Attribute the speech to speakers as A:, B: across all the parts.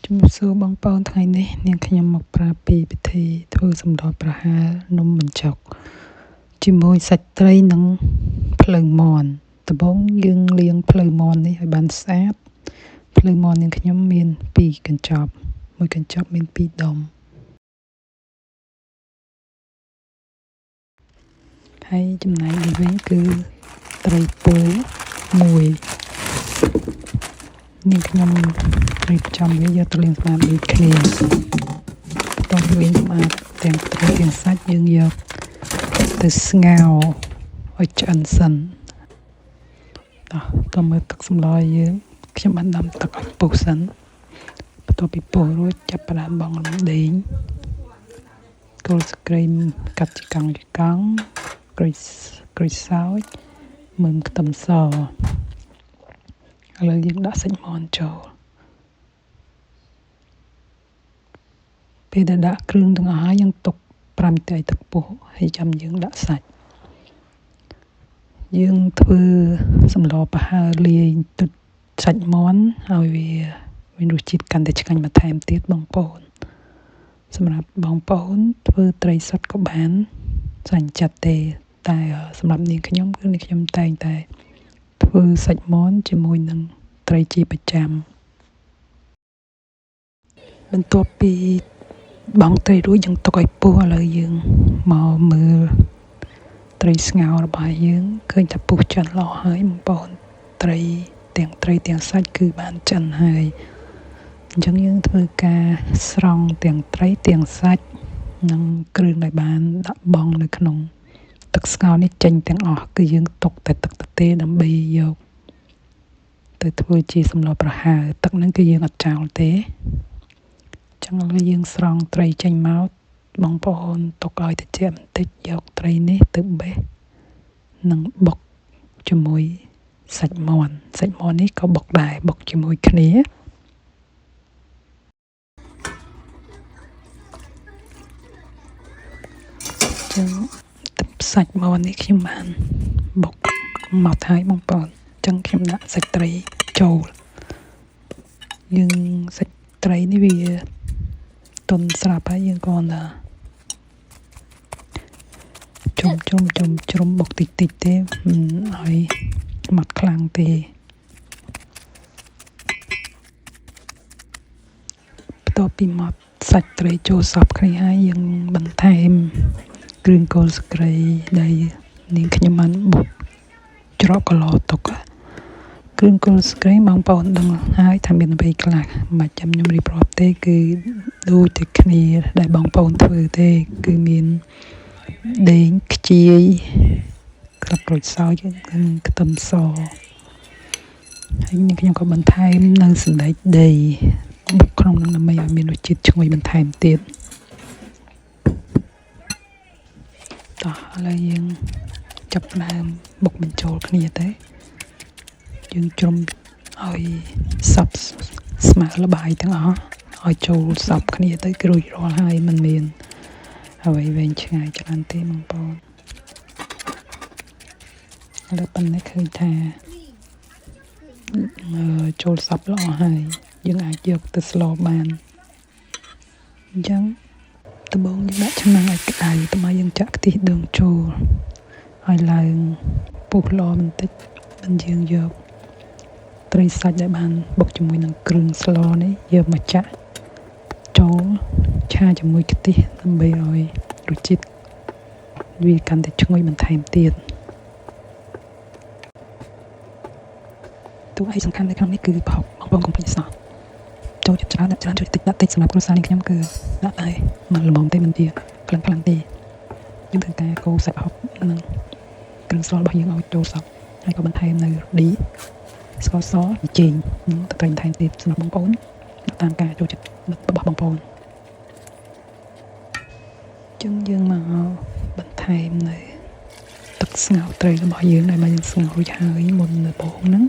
A: ជំរាបសួរបងប្អូនថ្ងៃនេះនាងខ្ញុំមកប្រាប់ពីពិធីធ្វើសម្លប្រហើរនំបញ្ចុកជាមួយសាច់ត្រីនិងភ្លៅមាន់ដំបូងយើងលាងភ្លៅមាន់នេះឲ្យបានស្អាតភ្លៅមាន់នាងខ្ញុំមាន2កញ្ចប់មួយកញ្ចប់មាន2ដុំហើយចំណែកនេះវិញគឺត្រីពោ1នាងខ្ញុំរៀបចំវាយកទៅលាងស្អាតដូចគ្នាបន្ទាប់ពីលាងស្អាតទាំងត្រីទាំងសាច់យើងយកទៅស្ងោរឲ្យឆ្អិនសិនតោះមើលទឹកសម្លយើងខ្ញុំបានដាំទឹកឲ្យពុះសិនបន្ទាប់ពីពុះរួចចាប់ផ្ដើមបង់រំដេងគល់ស្ក្រេមកាត់ជាកង់ក្រូចសើចមើមខ្ទឹមសឥឡូវយើងដាក់សាច់មាន់ចូលពេលដែលដាក់គ្រឿងទាំងអស់ហើយយើងទុក5នាទីទឹកពុះហើយចាំយើងដាក់សាច់យើងធ្វើសម្លប្រហើរលាយទឹកសាច់មាន់ឲ្យវាមានរសជាតិកាន់តែឆ្ងាញ់បន្ថែមទៀតបងប្អូនសម្រាប់បងប្អូនធ្វើត្រីសុទ្ធក៏បានសាច់ចិត្តទេតែសម្រាប់នាងខ្ញុំគឺនាងខ្ញុំតែងតែធ្វើសាច់មាន់ជាមួយនឹងត្រីជាប្រចាំបន្ទាប់ពីបង់ត្រីរួចយើងទុកឲ្យពុះឥឡូវយើងមកមើលត្រីស្ងោររបស់យើងឃើញថាពុះឆ្អិនល្អហើយបងប្អូនត្រីទាំងសាច់គឺបានឆ្អិនហើយអញ្ចឹងយើងធ្វើការស្រង់ទាំងត្រីទាំងសាច់និងគ្រឿងដែលបានដាក់បង់នៅក្នុងទឹកស្ងោរនេះចេញទាំងអស់គឺយើងទុកតែទឹកទទេដើម្បីយកទៅធ្វើជាសម្លប្រហើរទឹកហ្នឹងគឺយើងអត់ចោលទេចឹងហើយយើងស្រង់ត្រីចេញមកបងប្អូនទុកឲ្យត្រជាក់បន្តិចយកត្រីនេះទៅបេះនិងបុកជាមួយសាច់មាន់នេះក៏បុកដែរបុកជាមួយគ្នាចឹងសាច់មាន់នេះខ្ញុំបានបុកមកហើយបងប្អូនចឹងខ្ញុំដាក់សាច់ត្រីចូលយើងសាច់ត្រីនេះវាទុនស្រាប់ហើយយើងគ្រាន់តែជុំបុកតិចទេមិនឲ្យម៉ត់ខ្លាំងទេបន្ទាប់ពីម៉ត់សាច់ត្រីចូលសព្វគ្នាហើយយើងបន្ថែមគ្រឿងគល់ស្ក្រៃដែលនាងខ្ញុំបានបុកច្រកកន្លទុកគ្រឿងគល់ស្ក្រៃបងប្អូនដឹងហើយថាមានអ្វីខ្លះមិនចាំខ្ញុំរៀបរាប់ទេគឺដូចតែគ្នាដែលបងប្អូនធ្វើទេគឺមានដេងខ្ជាយក្របក្រូចសើចនិងខ្ទឹមសហើយនាងខ្ញុំក៏បន្ថែមនៅសណ្តែកដីបុកក្នុងនឹងដើម្បីឲ្យមានរសជាតិឈ្ងុយបន្ថែមទៀតតោះឥឡូវយើងចាប់ផ្ដើមបុកបញ្ចូលគ្នាទៅយើងជ្រុំឲ្យសព្វស្មើល្បាយទាំងអស់ឲ្យចូលសព្វគ្នាទៅគឺរួចរាល់ហើយមិនមានអ្វីវែងឆ្ងាយច្រើនទេបងប្អូនឥឡូវប៉ុណ្ណេះឃើញថាចូលសព្វល្អហើយយើងអាចយកទៅស្លបានអញ្ចឹងដំបូងយើងដាក់ឆ្នាំងឲ្យក្តៅតើមកយើងចាក់ខ្ទិះដូងចូលឲ្យឡើងពុះល្អបន្តិចមិនយើងយកត្រីសាច់ដែលបានបុកជាមួយនឹងគ្រឿងស្លនេះយកមកចាក់ចូលឆាជាមួយខ្ទិះដើម្បីឲ្យរសជាតិវាកាន់តែឈ្ងុយបន្ថែមទៀតទូឯកសំខាន់នៅក្នុងនេះគឺប្រហុកបងប្អូនកុំភ្លេចសោះចូលចិត្តច្រើនដាក់ច្រើនចូលតិចដាក់តិចសម្រាប់គ្រួសារនេះខ្ញុំគឺដាក់តែមិនល្មមទេមិនជាខ្លាំងទេយើងធ្វើការកូរសាច់ប្រហុកនិងគ្រឿងស្លរបស់យើងឲ្យចូលសព្វហើយក៏បន្ថែមនៅរ៉ឺឌីស្ករសចេងនិងទឹកត្រីបន្ថែមទៀតសម្រាប់បងប្អូនតាមការចូលចិត្តរបស់បងប្អូនចឹងយើងមកបន្ថែមនៅទឹកស្ងោរត្រីរបស់យើងដែលបានស្ងោររួចហើយមុននៅបងហ្នឹង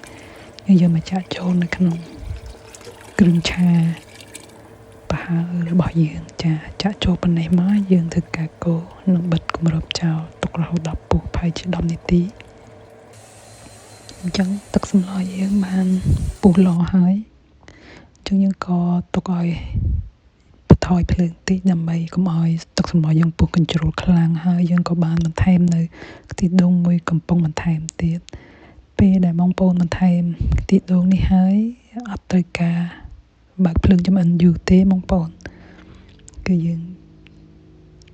A: យើងយកមកចាក់ចូលនៅក្នុងគ្រឿងឆាប្រហើររបស់យើងចាក់ចូលប៉ុណ្ណេះមកយើងធ្វើការកូរនិងបិទគម្របចោលទុករហូតដល់ពុះប្រហែលជា10នាទីអញ្ចឹងទឹកសម្លយើងបានពុះល្អហើយ ចឹងយើងក៏ទុកឲ្យបន្ថយភ្លើងតិចដើម្បីកុំឲ្យទឹកសម្លយើងពុះកញ្ជ្រោលខ្លាំងហើយយើងក៏បានបន្ថែមនៅខ្ទិះដូងមួយកំប៉ុងបន្ថែមទៀតពេលដែលបងប្អូនបន្ថែមខ្ទិះដូងនេះហើយអត់ត្រូវការបើកភ្លើងចម្អិនយូរទេបងប្អូនគឺយើង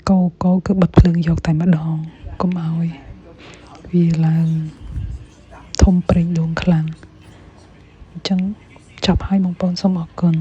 A: កូរគឺបិទភ្លើងយកតែម្ដងកុំឲ្យវាឡើងធំប្រេងដូងខ្លាំងអញ្ចឹងចប់ហើយបងប្អូនសូមអរគុណ